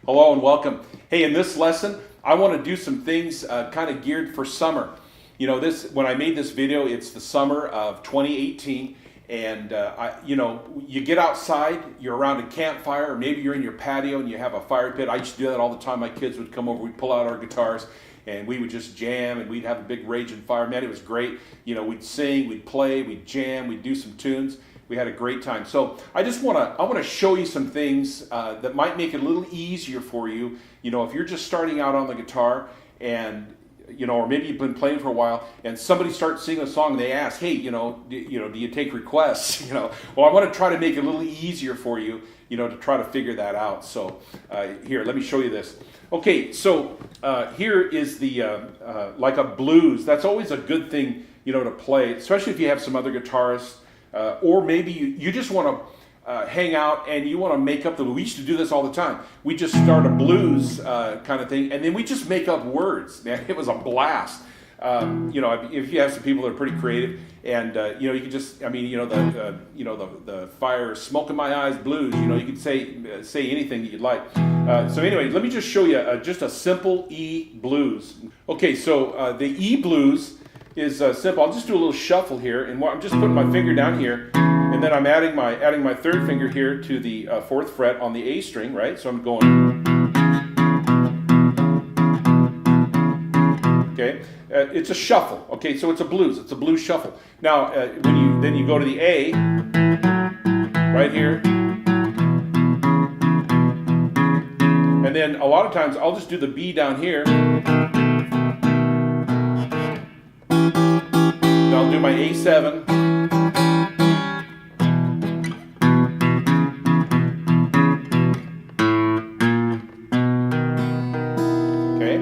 Hello and welcome. Hey, in this lesson, I want to do some things kind of geared for summer. You know, when I made this video, it's the summer of 2018, and you get outside, you're around a campfire, or maybe you're in your patio and you have a fire pit. I used to do that all the time. My kids would come over, we'd pull out our guitars, and we would just jam, and we'd have a big raging fire. Man, it was great. You know, we'd sing, we'd play, we'd jam, we'd do some tunes. We had a great time. So I want to show you some things that might make it a little easier for you. You know, if you're just starting out on the guitar, and or maybe you've been playing for a while, and somebody starts singing a song, and they ask, "Hey, do you take requests?" Well, I want to try to make it a little easier for you, to try to figure that out. So here, let me show you this. Okay, so here is the like a blues. That's always a good thing, to play, especially if you have some other guitarists. Or maybe you just want to hang out and you want to make up we used to do this all the time. We just start a blues kind of thing, and then we just make up words. Man, it was a blast. If you have some people that are pretty creative, and you can just, the fire smoke in my eyes blues. You could say anything that you'd like. So anyway, let me just show you just a simple E blues. Okay, so the E blues is simple. I'll just do a little shuffle here, and I'm just putting my finger down here, and then I'm adding my third finger here to the fourth fret on the A string, right? So I'm going. Okay, it's a shuffle. Okay, so it's a blues. It's a blues shuffle. Now, when you go to the A, right here, and then a lot of times I'll just do the B down here. I'll do my A7. Okay,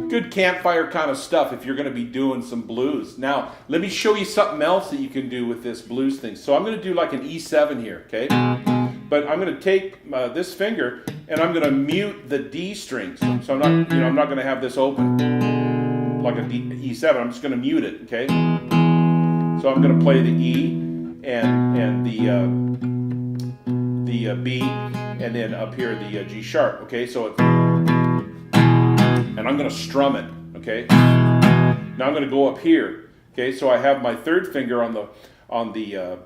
good campfire kind of stuff if you're going to be doing some blues. Now, let me show you something else that you can do with this blues thing. So I'm going to do like an E7 here, okay? But I'm going to take this finger and I'm going to mute the D strings. So I'm not going to have this open like a E7. I'm just going to mute it, okay? So I'm going to play the E and the B, and then up here the G sharp. Okay, so and I'm going to strum it. Okay, now I'm going to go up here. Okay, so I have my third finger on the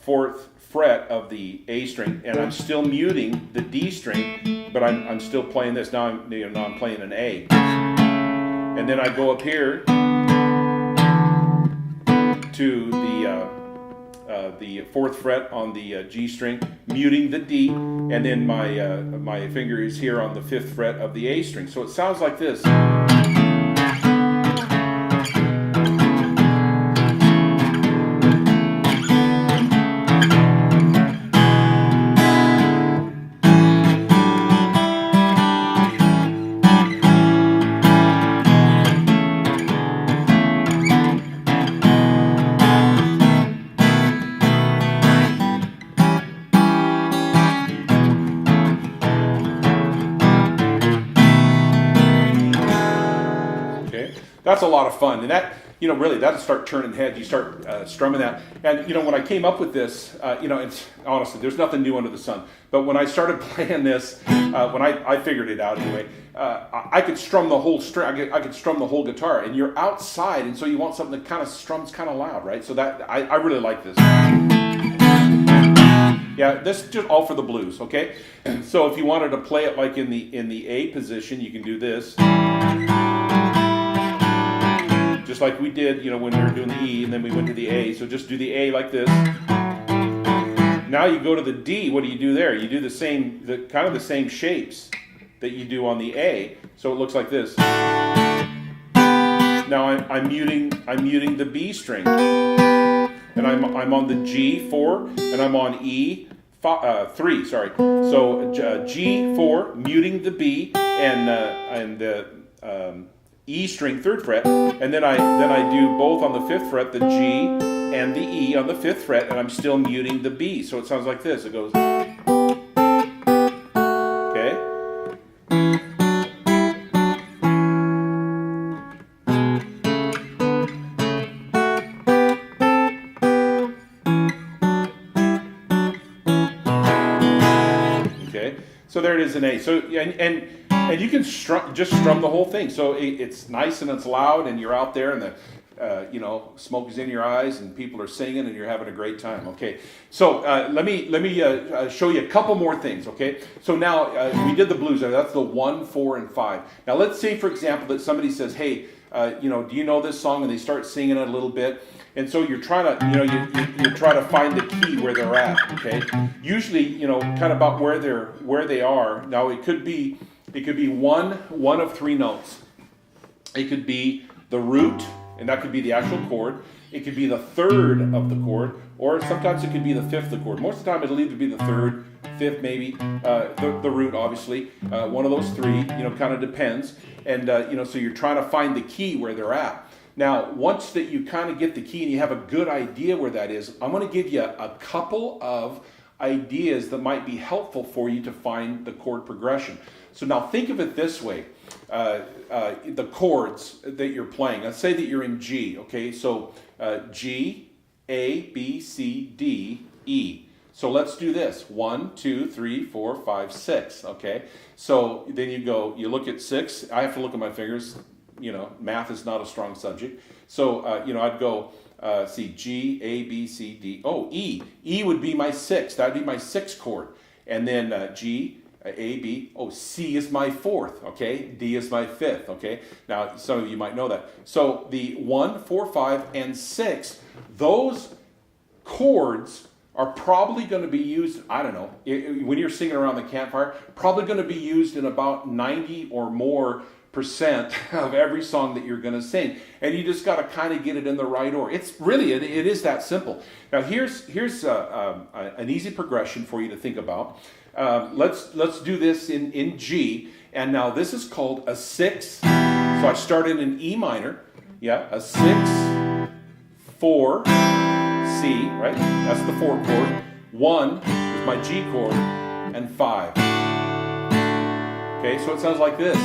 fourth fret of the A string, and I'm still muting the D string, but I'm still playing this. Now I'm playing an A, and then I go up here to the fourth fret on the G string, muting the D, and then my finger is here on the fifth fret of the A string. So it sounds like this. That's a lot of fun, and that really that'll start turning heads. You start strumming that, and when I came up with this, it's honestly there's nothing new under the sun. But when I started playing this, when I figured it out anyway, I could strum the whole string. I could strum the whole guitar, and you're outside, and so you want something that kind of strums kind of loud, right? So that I really like this. Yeah, this is just all for the blues, okay? So if you wanted to play it like in the A position, you can do this. Just like we did, when we were doing the E, and then we went to the A. So just do the A like this. Now you go to the D. What do you do there? You do kind of the same shapes that you do on the A. So it looks like this. Now I'm muting the B string, and I'm on the G4, and I'm on E3. Sorry. So G4, muting the B, and the E string, third fret, and then I do both on the fifth fret, the G and the E on the fifth fret, and I'm still muting the B. So it sounds like this. It goes. Okay. So there it is. is an A. So and you can just strum the whole thing. So it's nice and it's loud, and you're out there, and the smoke is in your eyes, and people are singing, and you're having a great time. Okay, so let me show you a couple more things. Okay, so now we did the blues. That's the 1, 4, and 5. Now let's say, for example, that somebody says, "Hey, do you know this song?" And they start singing it a little bit, and so you're trying to, you try to find the key where they're at. Okay, usually, kind of about where they are. Now it could be one of 3 notes. It could be the root, and that could be the actual chord. It could be the 3rd of the chord, or sometimes it could be the 5th of the chord. Most of the time it'll either be the 3rd, 5th maybe, the root obviously, one of those 3, kind of depends. And, so you're trying to find the key where they're at. Now, once that you kind of get the key and you have a good idea where that is, I'm going to give you a couple of ideas that might be helpful for you to find the chord progression. So now think of it this way. The chords that you're playing. Let's say that you're in G, okay? So G, A, B, C, D, E. So let's do this. 1, 2, 3, 4, 5, 6, okay? So then you look at 6. I have to look at my fingers. Math is not a strong subject. So, I'd go, see, G, A, B, C, D. Oh, E. E would be my 6. That would be my 6th chord. And then G, A, B, C is my 4th, okay? D is my 5th, okay? Now, some of you might know that. So the 1, 4, 5, and 6, those chords are probably going to be used, I don't know, when you're singing around the campfire, probably going to be used in about 90 or more % of every song that you're going to sing. And you just got to kind of get it in the right order. It's really, it is that simple. Now, here's an easy progression for you to think about. Let's do this in G, and now this is called a 6. So I started in E minor, a 6, 4, C, right? That's the 4 chord. 1 is my G chord, and 5. Okay, so it sounds like this.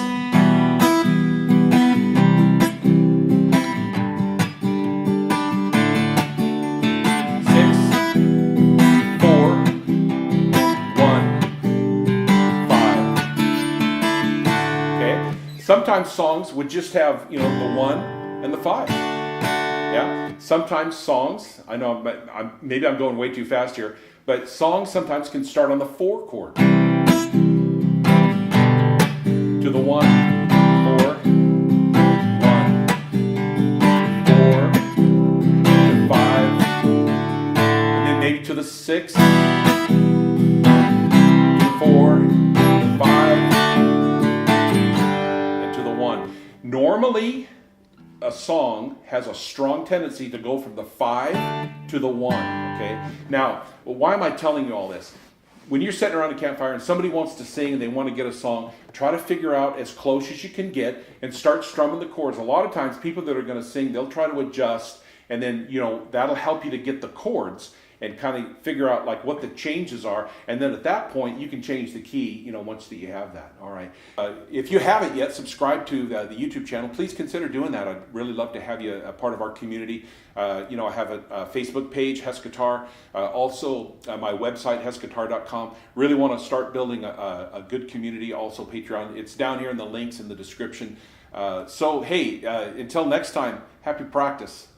Sometimes songs would just have, the 1 and the 5. Yeah. Sometimes songs, I know maybe I'm going way too fast here, but songs sometimes can start on the 4 chord. To the 1, 4, 1, 4, to 5, and then maybe to the 6, to 4, 5. Normally, a song has a strong tendency to go from the 5 to the 1, okay? Now, why am I telling you all this? When you're sitting around a campfire and somebody wants to sing and they want to get a song, try to figure out as close as you can get and start strumming the chords. A lot of times, people that are going to sing, they'll try to adjust, and then, that'll help you to get the chords and kind of figure out like what the changes are, and then at that point you can change the key, once that you have that. All right. If you haven't yet subscribed to the YouTube channel, please consider doing that. I'd really love to have you a part of our community. I have a Facebook page, Hess Guitar, also my website, hessguitar.com. Really want to start building a good community. Also Patreon. It's down here in the links in the description. So hey, until next time, happy practice.